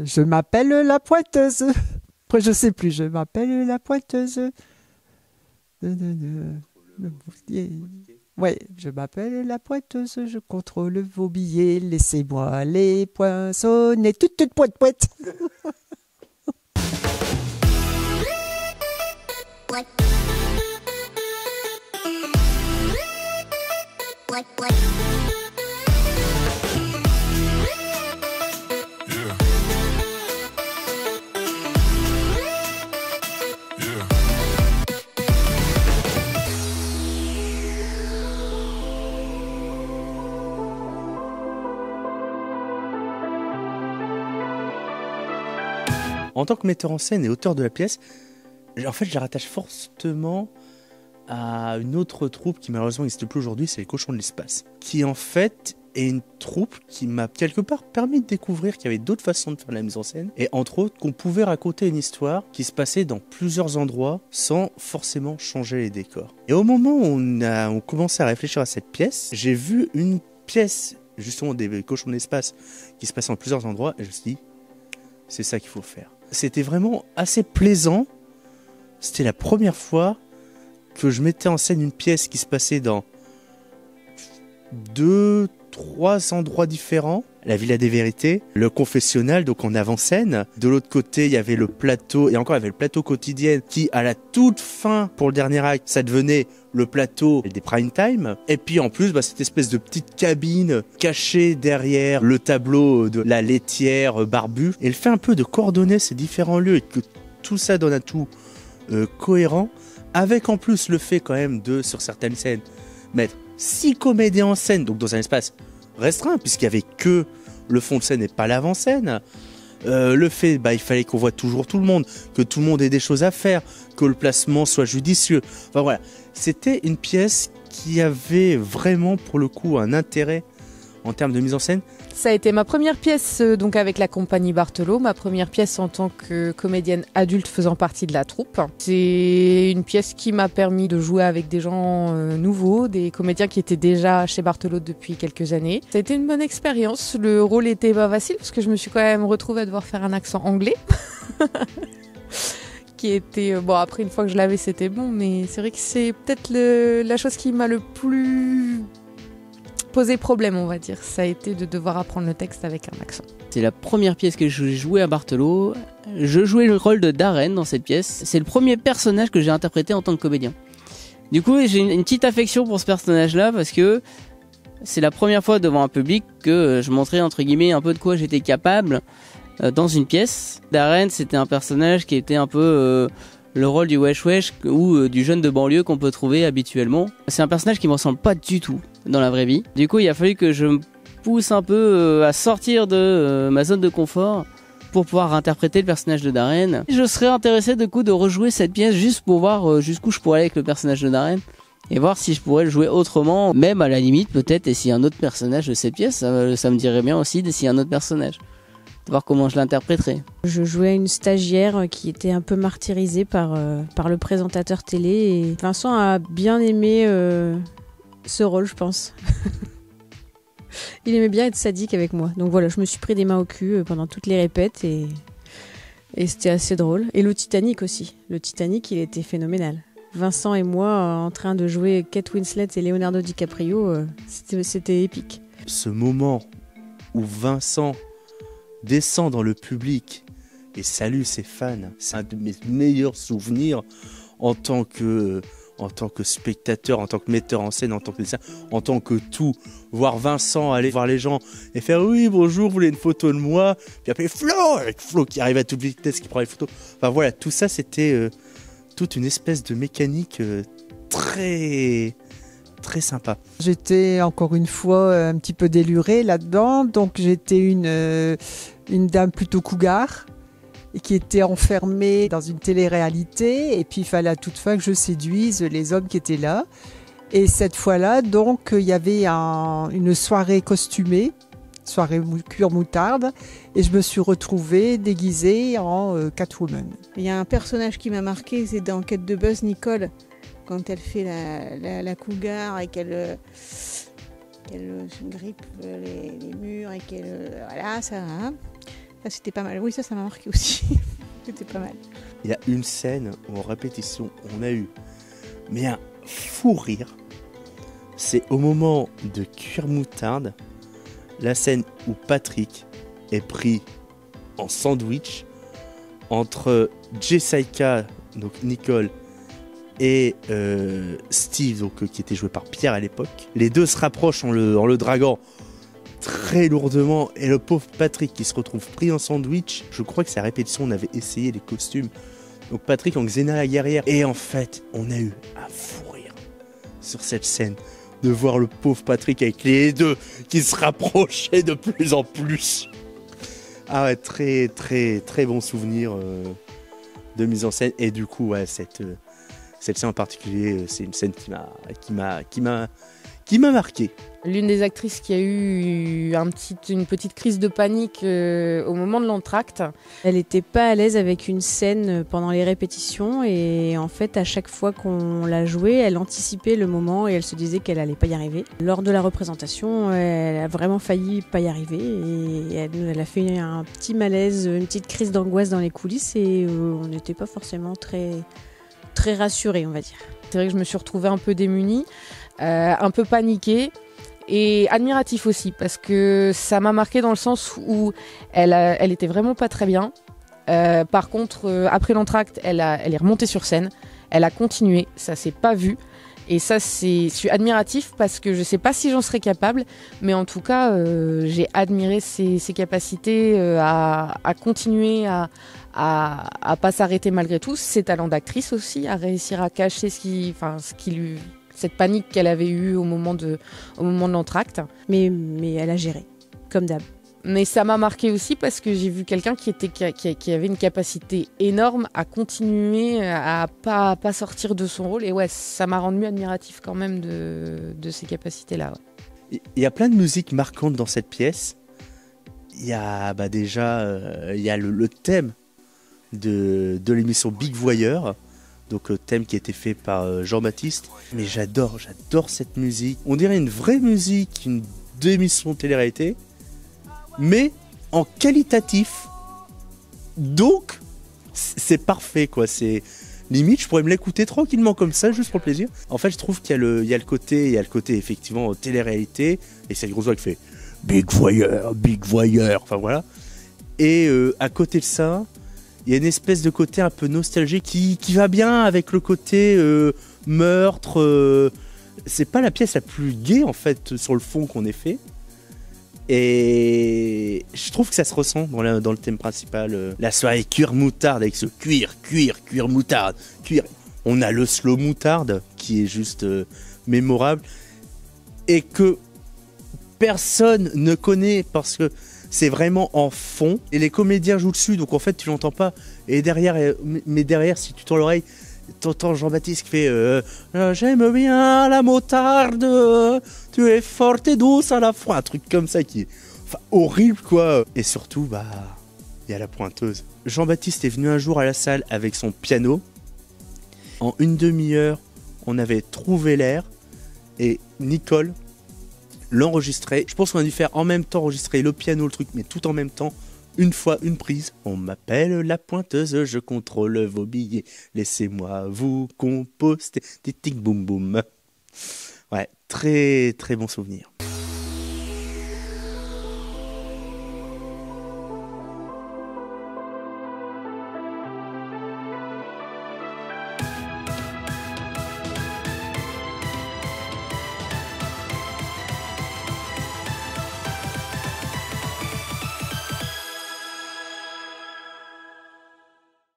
Je m'appelle la pointeuse. Après, je sais plus, je m'appelle la pointeuse. Ouais, je m'appelle la pointeuse, je contrôle vos billets, laissez-moi les poinçonner, toute pointe pointe. En tant que metteur en scène et auteur de la pièce, en fait, je la rattache fortement à une autre troupe qui malheureusement n'existe plus aujourd'hui, c'est les Cochons de l'espace. Qui en fait est une troupe qui m'a quelque part permis de découvrir qu'il y avait d'autres façons de faire de la mise en scène. Et entre autres, qu'on pouvait raconter une histoire qui se passait dans plusieurs endroits sans forcément changer les décors. Et au moment où on commençait à réfléchir à cette pièce, j'ai vu une pièce justement des Cochons de l'espace qui se passait dans plusieurs endroits et je me suis dit, c'est ça qu'il faut faire. C'était vraiment assez plaisant. C'était la première fois que je mettais en scène une pièce qui se passait dans 2-3 endroits différents. La Villa des Vérités, le confessionnal, donc en avant-scène. De l'autre côté, il y avait le plateau, et encore il y avait le plateau quotidien qui, à la toute fin, pour le dernier acte, ça devenait le plateau des prime time. Et puis en plus, cette espèce de petite cabine cachée derrière le tableau de la laitière barbue. Et le fait un peu de coordonner ces différents lieux et que tout ça donne un tout cohérent, avec en plus le fait quand même de, sur certaines scènes, mettre 6 comédiens en scène, donc dans un espace restreint, puisqu'il n'y avait que le fond de scène et pas l'avant-scène. Le fait, il fallait qu'on voit toujours tout le monde, que tout le monde ait des choses à faire, que le placement soit judicieux. Enfin voilà, c'était une pièce qui avait vraiment pour le coup un intérêt en termes de mise en scène. Ça a été ma première pièce donc avec la compagnie Barthelot, ma première pièce en tant que comédienne adulte faisant partie de la troupe. C'est une pièce qui m'a permis de jouer avec des gens nouveaux, des comédiens qui étaient déjà chez Barthelot depuis quelques années. Ça a été une bonne expérience, le rôle était pas facile parce que je me suis quand même retrouvée à devoir faire un accent anglais. Qui était, après une fois que je l'avais c'était bon, mais c'est vrai que c'est peut-être la chose qui m'a le plus posé problème, on va dire. Ça a été de devoir apprendre le texte avec un accent. C'est la première pièce que je jouais à Barthelot. Je jouais le rôle de Darren dans cette pièce. C'est le premier personnage que j'ai interprété en tant que comédien. Du coup, j'ai une petite affection pour ce personnage-là parce que c'est la première fois devant un public que je montrais entre guillemets un peu de quoi j'étais capable dans une pièce. Darren, c'était un personnage qui était un peu le rôle du wesh wesh ou du jeune de banlieue qu'on peut trouver habituellement. C'est un personnage qui me ressemble pas du tout dans la vraie vie. Du coup, il a fallu que je me pousse un peu à sortir de ma zone de confort pour pouvoir interpréter le personnage de Darren. Je serais intéressé de rejouer cette pièce juste pour voir jusqu'où je pourrais aller avec le personnage de Darren et voir si je pourrais le jouer autrement, même à la limite peut-être essayer un autre personnage de cette pièce. Ça me dirait bien aussi d'essayer un autre personnage, de voir comment je l'interpréterais. Je jouais une stagiaire qui était un peu martyrisée par le présentateur télé et Vincent a bien aimé ce rôle, je pense. Il aimait bien être sadique avec moi. Donc voilà, je me suis pris des mains au cul pendant toutes les répètes et c'était assez drôle. Et le Titanic aussi. Le Titanic, il était phénoménal. Vincent et moi en train de jouer Kate Winslet et Leonardo DiCaprio, c'était épique. Ce moment où Vincent descend dans le public et salue ses fans, c'est un de mes meilleurs souvenirs en tant que spectateur, en tant que metteur en scène, en tant que dessin, en tant que tout. Voir Vincent aller voir les gens et faire oui bonjour, vous voulez une photo de moi, puis après avec Flo qui arrive à toute vitesse, qui prend les photos. Enfin voilà, tout ça c'était toute une espèce de mécanique très très sympa. J'étais encore une fois un petit peu délurée là-dedans, donc j'étais une dame plutôt cougar et qui était enfermée dans une télé-réalité, et puis il fallait à toute fin que je séduise les hommes qui étaient là. Et cette fois-là, donc, il y avait une soirée costumée, soirée cuir moutarde, et je me suis retrouvée déguisée en Catwoman. Il y a un personnage qui m'a marqué, c'est dans Quête de Buzz, Nicole, quand elle fait la cougar et qu'elle grippe les murs et qu'elle... voilà, ça... Hein. Ça, c'était pas mal. Oui, ça m'a marqué aussi. C'était pas mal. Il y a une scène où en répétition, on a eu mais un fou rire. C'est au moment de cuire moutarde, la scène où Patrick est pris en sandwich entre Jessica, donc Nicole, et Steve, donc, qui était joué par Pierre à l'époque. Les deux se rapprochent en le draguant très lourdement, et le pauvre Patrick qui se retrouve pris en sandwich. Je crois que c'est à répétition, on avait essayé les costumes. Donc Patrick en Xena la guerrière. Et en fait, on a eu un fou rire sur cette scène de voir le pauvre Patrick avec les deux qui se rapprochaient de plus en plus. Ah ouais, très très très bon souvenir de mise en scène. Et du coup, ouais, cette scène en particulier, c'est une scène qui m'a marqué. L'une des actrices qui a eu une petite crise de panique au moment de l'entracte. Elle n'était pas à l'aise avec une scène pendant les répétitions et en fait à chaque fois qu'on la jouait, elle anticipait le moment et elle se disait qu'elle allait pas y arriver. Lors de la représentation, elle a vraiment failli pas y arriver et elle a fait un petit malaise, une petite crise d'angoisse dans les coulisses et on n'était pas forcément très rassurés, on va dire. C'est vrai que je me suis retrouvée un peu démunie, un peu paniquée. Et admiratif aussi, parce que ça m'a marqué dans le sens où elle était vraiment pas très bien. Par contre, après l'entracte, elle est remontée sur scène, elle a continué, ça s'est pas vu. Et ça, je suis admiratif parce que je sais pas si j'en serais capable, mais en tout cas, j'ai admiré ses capacités à continuer, à pas s'arrêter malgré tout. Ses talents d'actrice aussi, à réussir à cacher cette panique qu'elle avait eue au moment de l'entracte. Mais elle a géré, comme d'hab. Mais ça m'a marqué aussi parce que j'ai vu quelqu'un qui avait une capacité énorme à continuer à pas sortir de son rôle. Et ouais, ça m'a rendu admiratif quand même de ces capacités-là. Ouais. Il y a plein de musiques marquantes dans cette pièce. Il y a il y a le thème de l'émission Big Voyeur. Donc thème qui a été fait par Jean-Baptiste. Mais j'adore cette musique. On dirait une vraie musique, une d'émission de télé-réalité, mais en qualitatif. Donc c'est parfait quoi. C'est limite je pourrais me l'écouter tranquillement comme ça juste pour le plaisir. En fait je trouve qu'il y a le côté effectivement télé-réalité et c'est le gros voix qui fait Big Voyeur. Enfin voilà. Et à côté de ça, il y a une espèce de côté un peu nostalgique qui va bien avec le côté meurtre. C'est pas la pièce la plus gaie en fait sur le fond qu'on ait fait. Et je trouve que ça se ressent dans le thème principal. La soirée cuir moutarde avec ce cuir moutarde. On a le slow moutarde qui est juste mémorable. Et que personne ne connaît parce que c'est vraiment en fond et les comédiens jouent dessus donc en fait tu l'entends pas et derrière si tu tends l'oreille t'entends Jean-Baptiste qui fait j'aime bien la moutarde, tu es forte et douce à la fois, un truc comme ça qui est horrible quoi. Et surtout il y a la pointeuse. Jean-Baptiste est venu un jour à la salle avec son piano. En une demi-heure on avait trouvé l'air et Nicole l'enregistrer. Je pense qu'on a dû faire en même temps enregistrer le piano, le truc, mais tout en même temps, une fois, une prise. On m'appelle la pointeuse, je contrôle vos billets. Laissez-moi vous composter. Tic boum boum. Ouais, très très bon souvenir.